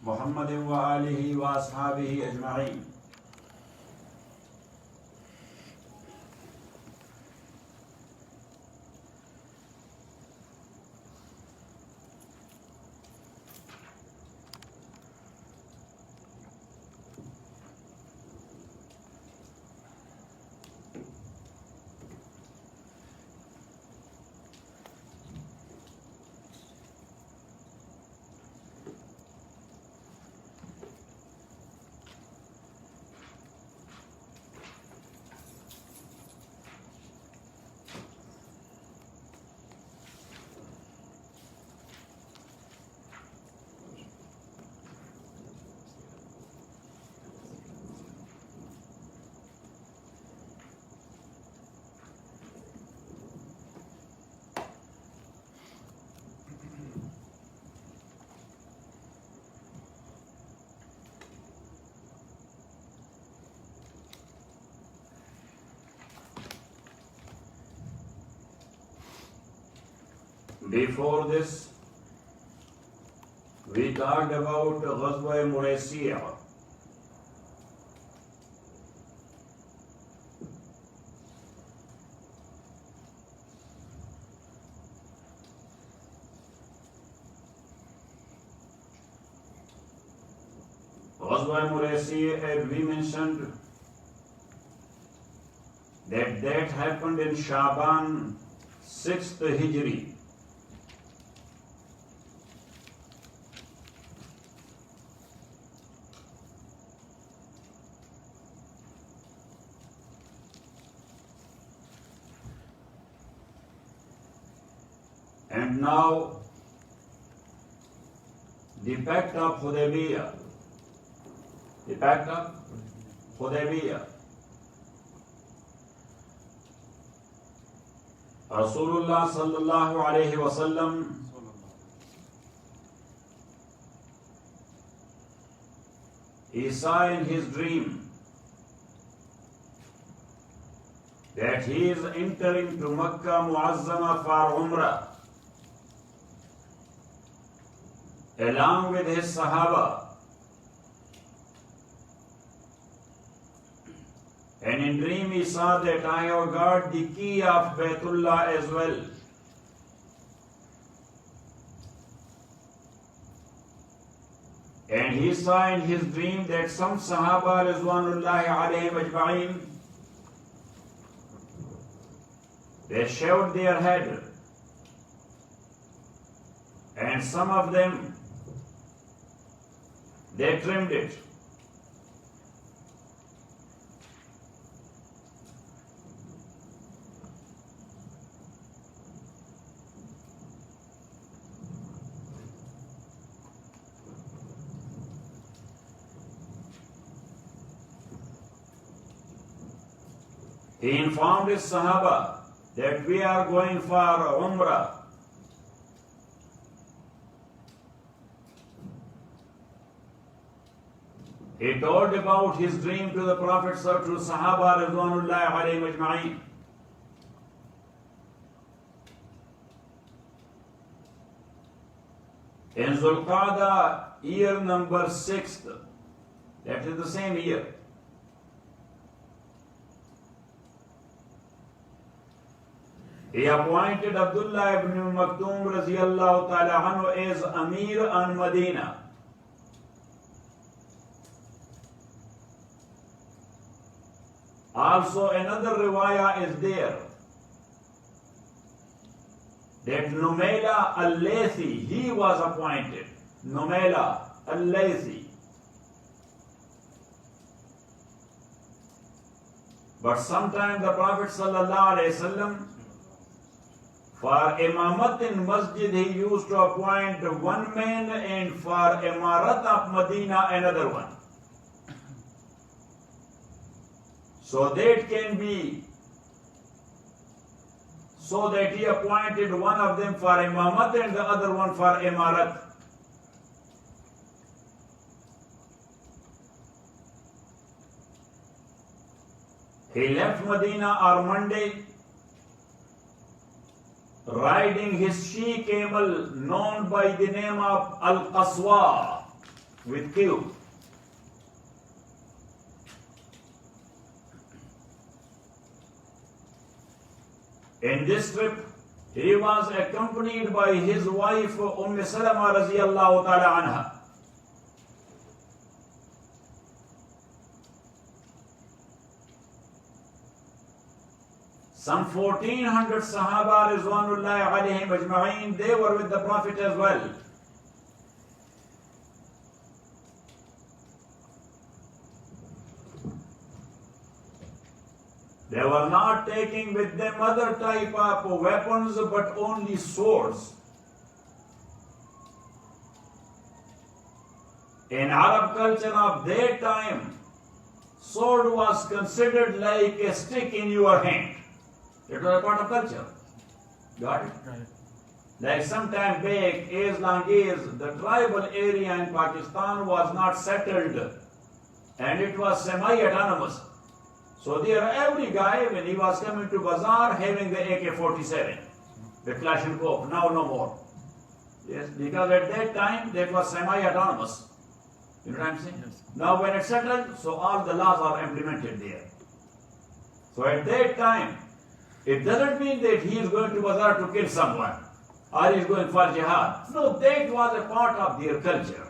محمد وآله وأصحابه أجمعين. Before this, we talked about Ghazwa Muraysiya. Ghazwa Muraysiya, we mentioned that happened in Shaban 6th Hijri. And now, the Pact of Hudaybiyah. The Pact of Hudaybiyah. Rasulullah sallallahu alayhi wa sallam he saw in his dream that he is entering to Makkah Muazzama for Umrah along with his Sahaba. And in dream he saw that I have got the key of Baytullah as well. And he saw in his dream that some Sahaba Rizwanullahi alayhim ajma'in, they shaved their head, and some of them they trimmed it. He informed his Sahaba that we are going for Umrah. He told about his dream to the Prophet, to Sahaba Ridwanullahi alayhim ajma'in. In Zulqa'dah, year number 6th, that is the same year, he appointed Abdullah ibn Maktoum raziyallahu ta'ala anhu as Amir on Medina. Also another riwayah is there that Numayla al-Laythi, he was appointed. Numayla al-Laythi. But sometime the Prophet sallallahu alayhi wasallam, for imamat in masjid he used to appoint one man, and for imarat of Medina another one. So that can be, so that he appointed one of them for imamat and the other one for imarat. He left Medina on Monday, riding his she camel known by the name of Al Qaswa. with Q. In this trip, he was accompanied by his wife Salama radiyallahu ta'ala anha. Some 1400 Sahaba Rizwanullahi alayhim ajma'een, they were with the Prophet as well. They were not taking with them other type of weapons, but only swords. In Arab culture of their time, sword was considered like a stick in your hand. It was a part of culture. Got it? Right. Like some time back, as long as the tribal area in Pakistan was not settled and it was semi-autonomous. So there every guy, when he was coming to bazaar, having the AK-47, the Kalashnikov, now no more. Yes, because at that time, that was semi-autonomous. You know what I'm saying? Yes. Now when it's settled, so all the laws are implemented there. So at that time, it doesn't mean that he is going to bazaar to kill someone, or he is going for jihad. No, that was a part of their culture.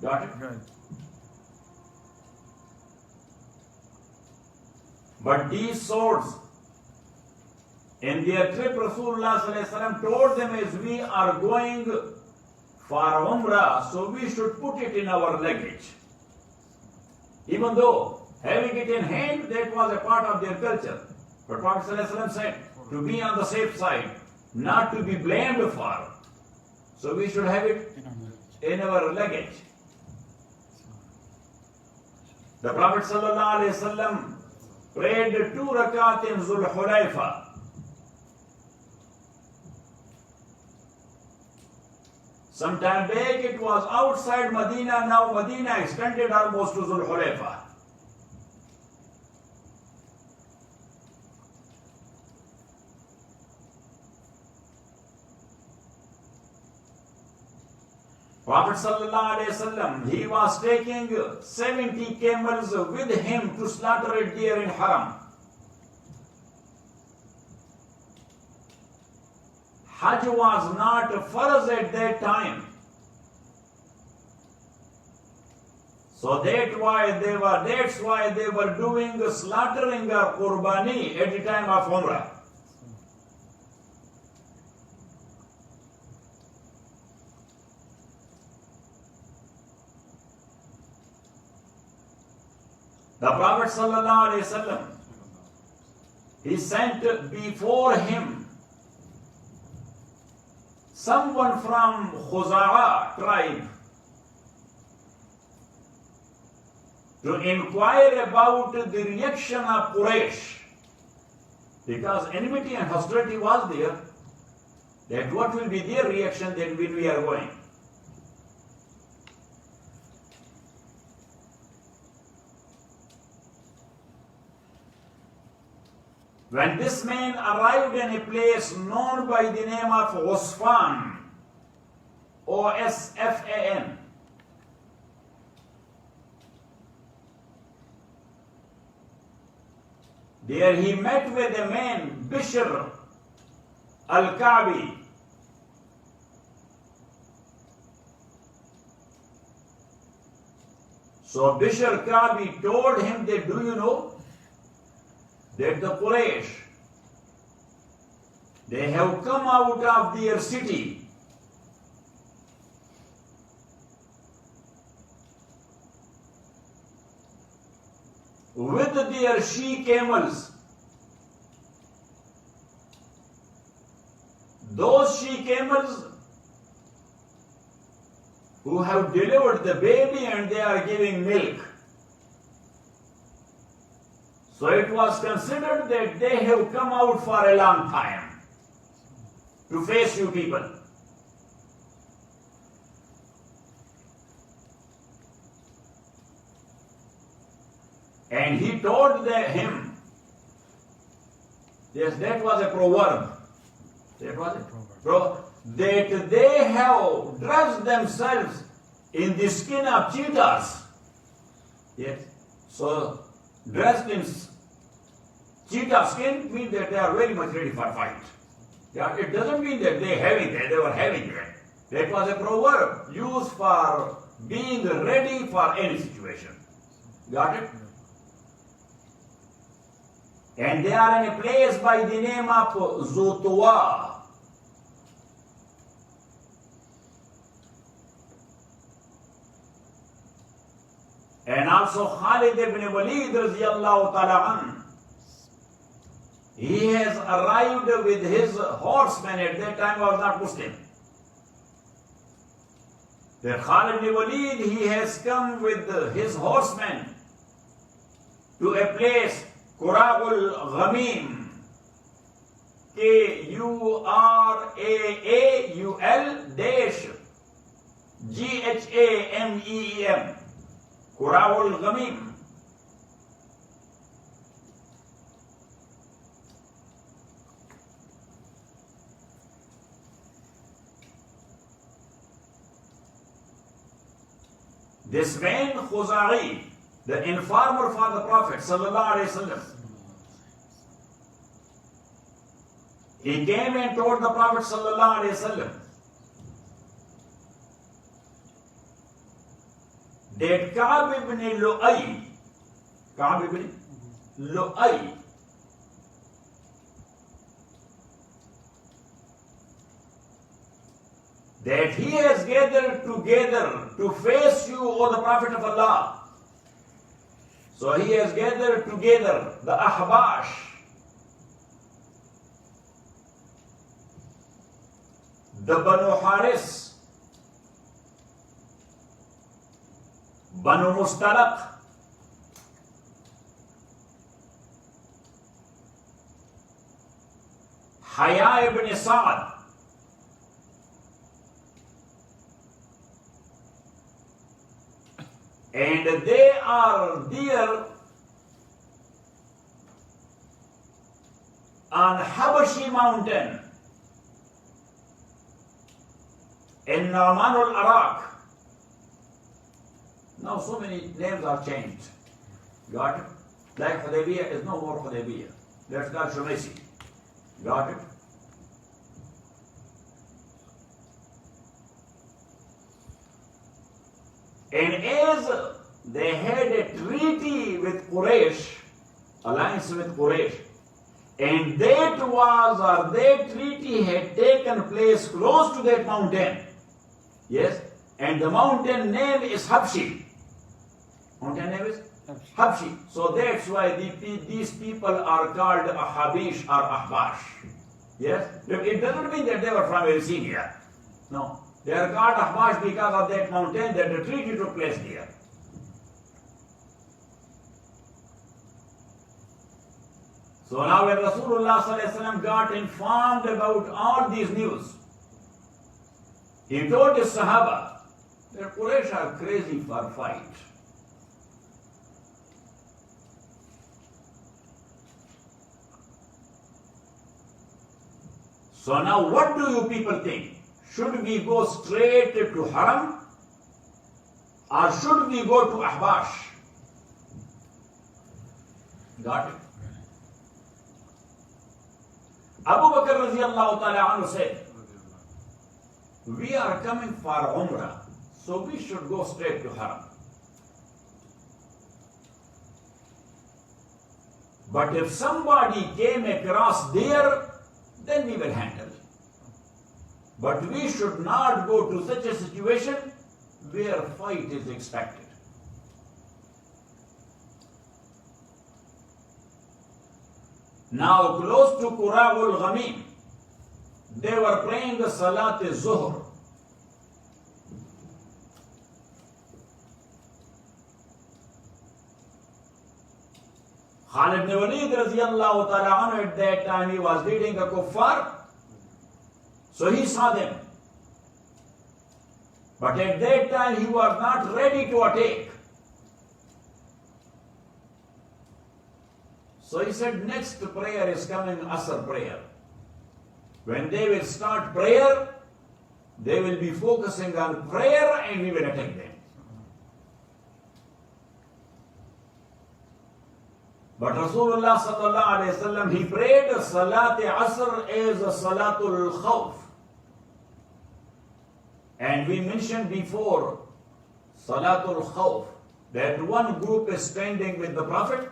Got it? Right. But these swords, in their trip, Rasulullah told them, as we are going for Umrah, so we should put it in our luggage. Even though having it in hand, that was a part of their culture. But Prophet said, to be on the safe side, not to be blamed for. So we should have it in our luggage. The Prophet prayed 2 rakat in Zul Hulayfa. Sometime back it was outside Medina, now Medina extended almost to Zul Hulayfa. Prophet ﷺ, he was taking 70 camels with him to slaughter it there in Haram. Hajj was not farz at that time. So that's why they were doing slaughtering or qurbani at the time of Umrah. The Prophet ﷺ, he sent before him someone from Khuza'a tribe to inquire about the reaction of Quraysh, because enmity and hostility was there, that what will be their reaction then when we are going. When this man arrived in a place known by the name of Osfan, O-S-F-A-N, there he met with a man, Bishr al-Ka'bi. So Bishr Ka'bi told him that, do you know that the Quraysh, they have come out of their city with their she camels. Those she camels who have delivered the baby and they are giving milk. So it was considered that they have come out for a long time to face you people. And he told him, yes, that was a proverb. That was it. That they have dressed themselves in the skin of cheetahs. Yes. So dressed in cheetah skin means that they are very much ready for fight. Yeah, it doesn't mean that they were having it. That was a proverb used for being ready for any situation. Got it? And they are in a place by the name of Zutuwa. And also Khalid ibn Walid radiyallahu ta'ala an. He has arrived with his horsemen. At that time was not Muslim. That Khalid ibn Walid, he has come with his horsemen to a place, Qura'ul Ghamim. Quraul-Ghamem. Qura'ul Ghamim. This man Khuzai, the informer for the Prophet sallallahu alaihi wasallam, he came and told the Prophet sallallahu alaihi wasallam that Ka'b ibn Lu'ay, that he has gathered together to face you, O the Prophet of Allah. So he has gathered together the Ahbash, the Banu Haris, Banu Mustalaq, Haya ibn Sa'ad, and they are there on Habashi mountain in Namanul Iraq. Now so many names are changed. Got it? Like Hudaybiyah is no more Hudaybiyah. That's called Shumaisi. Got it? And as they had a treaty with Quraysh, alliance with Quraysh, and that treaty had taken place close to that mountain. Yes? And the mountain name is Habshi. Mountain name is Habshi. So that's why these people are called Ahabish or Ahbash. Yes? It doesn't mean that they were from Abyssinia. No. They are called Ahbash because of that mountain, that the treaty took place there. So now when Rasulullah ﷺ got informed about all these news, he told his Sahaba that Quraysh are crazy for fight. So now what do you people think? Should we go straight to Haram or should we go to Ahbash? Got it? Abu Bakr radiallahu ta'ala anhu said, we are coming for Umrah, so we should go straight to Haram. But if somebody came across there, then we will handle it. But we should not go to such a situation where fight is expected. Now close to Qura'ul Ghamim, they were praying the Salat al-Zuhr. Khalid ibn Walid radiyallahu ta'ala anhu, at that time he was leading the kuffar. So he saw them. But at that time he was not ready to attack. So he said, next prayer is coming, Asr prayer. When they will start prayer, they will be focusing on prayer and we will attack them. But Rasulullah sallallahu alayhi wasallam, he prayed Salat Asr as Salatul Khawf. And we mentioned before Salatul Khawf, that one group is standing with the Prophet,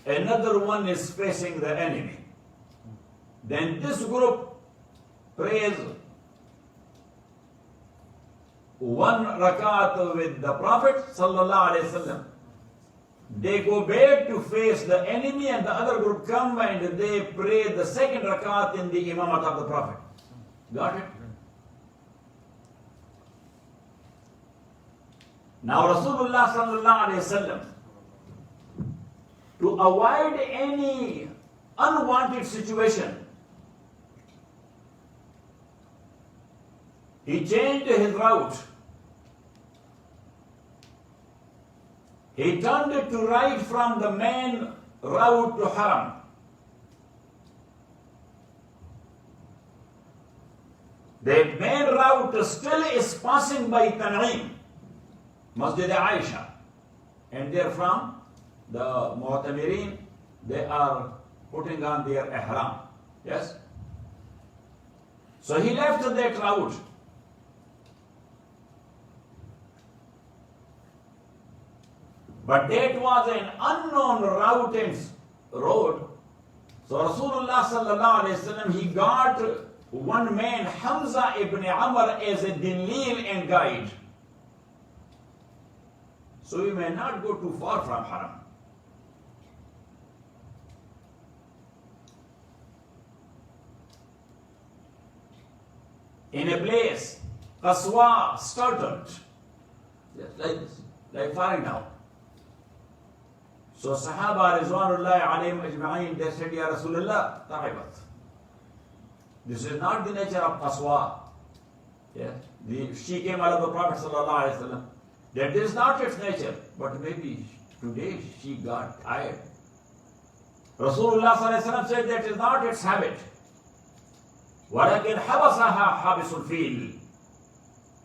another one is facing the enemy. Then this group prays one rakat with the Prophet sallallahu alaihi wasallam. They go back to face the enemy, and the other group come and they pray the second rakat in the imamat of the Prophet. Got it? Now Rasulullah sallallahu alaihi wasallam, to avoid any unwanted situation, he changed his route. He turned it to right from the main route to Haram. The main route still is passing by Tan'im, Masjid Aisha, and they're from the Mu'tamirin, they are putting on their ihram. Yes? So he left that route. But that was an unknown route and road. So Rasulullah sallallahu alayhi wasallam, he got one man, Hamza ibn Amr, as a dalil and guide. So you may not go too far from Haram. In a place, Qaswa started, just like this, like falling down. So Sahaba Rizwanullahi alayhim ajma'in, they said, Ya Rasulullah, ta'ibat. This is not the nature of Qaswa. Yeah? She came out of the Prophet sallallahu alayhi wa sallam. That is not its nature, but maybe today she got tired. Rasulullah sallallahu alayhi wa sallam said that is not its habit. وَلَكِنْ حَبَسَهَا حَابِسُ الْفِيلِ.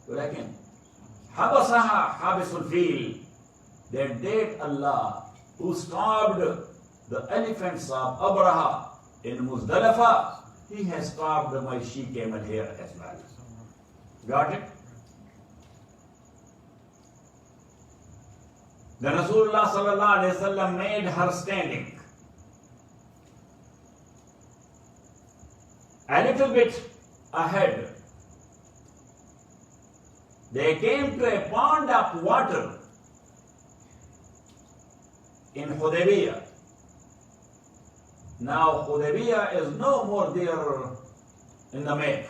وَلَكِنْ حَبَسَهَا حَابِسُ الْفِيلِ. That Allah who stopped the elephants of Abraha in Muzdalifah, he has stopped my she-camel here as well. Got it? Then Rasulullah sallallahu alayhi wa sallam made her standing. A little bit ahead, they came to a pond of water in Hudaybiyah. Now Hudaybiyah is no more there in the map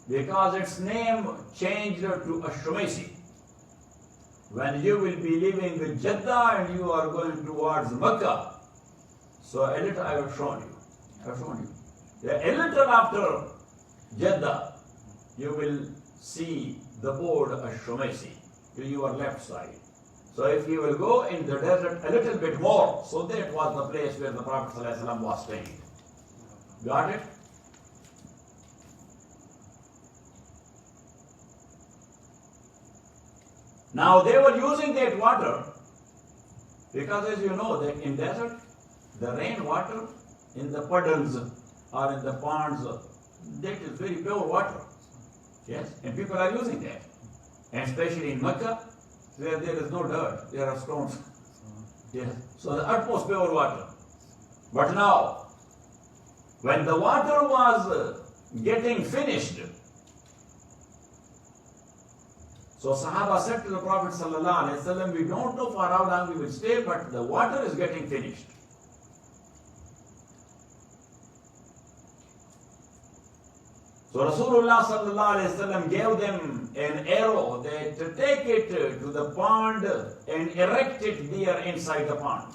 because its name changed to Ashumaisi. When you will be leaving Jeddah and you are going towards Mecca, so a little I have shown you. A little after Jeddah, you will see the board Ashumaisi to your left side. So if you will go in the desert a little bit more, so that was the place where the Prophet ﷺ was staying. Got it? Now they were using that water because, as you know, that in desert, the rain water in the puddles or in the ponds, that is very pure water. Yes, and people are using that. And especially in Mecca, where there is no dirt, there are stones. Yes. So the utmost pure water. But now, when the water was getting finished, so Sahaba said to the Prophet sallallahu alaihi wasallam, we don't know for how long we will stay, but the water is getting finished. So Rasulullah sallallahu alaihi wasallam gave them an arrow that to take it to the pond and erect it there inside the pond.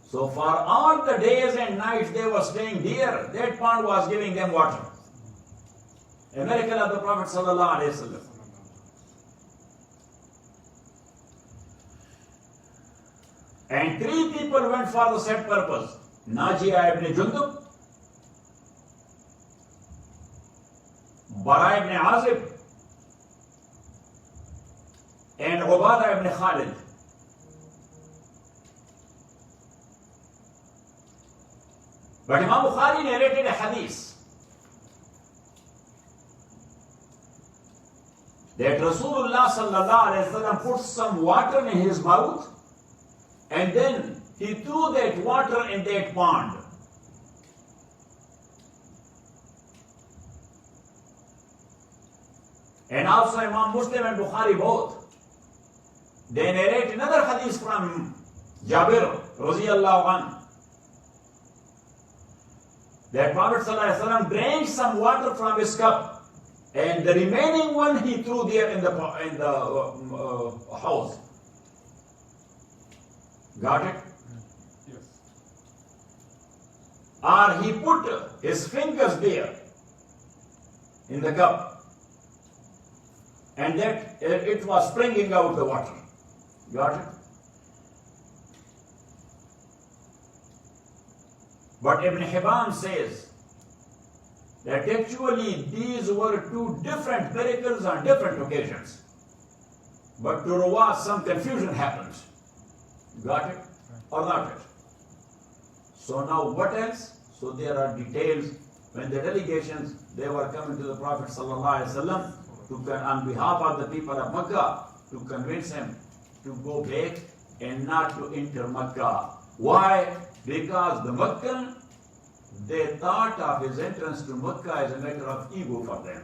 So for all the days and nights they were staying there, that pond was giving them water. A miracle of the Prophet sallallahu alaihi wasallam. And 3 people went for the set purpose. Najiyah ibn Jundub, Bara ibn Azib, and Ubadah ibn Khalid. But Imam Bukhari narrated a hadith that Rasulullah sallallahu alaihi wasallam put some water in his mouth and then he threw that water in that pond. And also Imam Muslim and Bukhari both, they narrate another hadith from Jabir radiyallahu anhu that Prophet sallallahu alaihi wasallam drank some water from his cup and the remaining one he threw there in the house. Got it? Yes. Or he put his fingers there in the cup and that it was springing out the water. Got it? But Ibn Hibban says that actually these were two different miracles on different occasions. But to Ruwat some confusion happened. Got it? Or not it? So now what else? So there are details. When the delegations, they were coming to the Prophet ﷺ on behalf of the people of Makkah to convince him to go back and not to enter Makkah. Why? Because the Meccan, they thought of his entrance to Makkah as a matter of ego for them.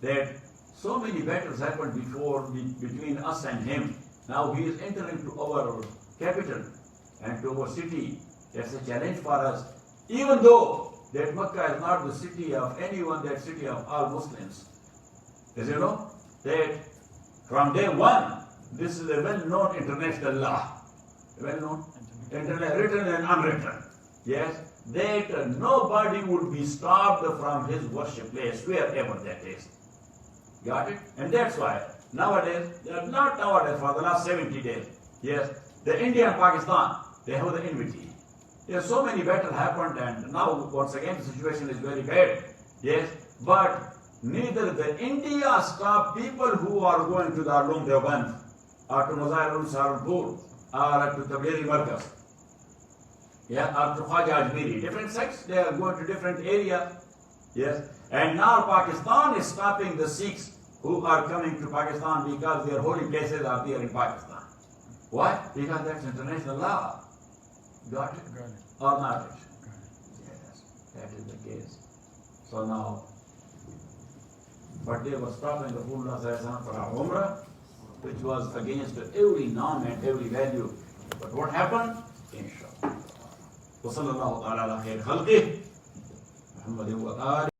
That so many battles happened before between us and him. Now he is entering to our capital and to our city. That's a challenge for us. Even though that Makkah is not the city of anyone, that city of all Muslims. As you know, that from day one, this is a well-known international law. Well-known, written and unwritten. Yes, that nobody would be stopped from his worship place, wherever that is. Got it? And that's why nowadays, not nowadays, for the last 70 days, yes, the India and Pakistan, they have the enmity. Yes, so many battles happened and now once again the situation is very bad. Yes, but neither the India stop people who are going to the Darul Deoband or to Mazahirul Saharanpur or to Tablighi Markaz. Yeah, or to Khwaja Ajmeri. Different sects, they are going to different areas. Yes, and now Pakistan is stopping the Sikhs who are coming to Pakistan because their holy places are there in Pakistan. Why? Because that's international law. Got it? Got it. Or not it? Got it. Yes, that is the case. So now, but they were stopping the Rasulullah for our Umrah, which was against every norm and every value. But what happened? Inshallah. وصلى الله تعالى على خير خلقه محمد وآله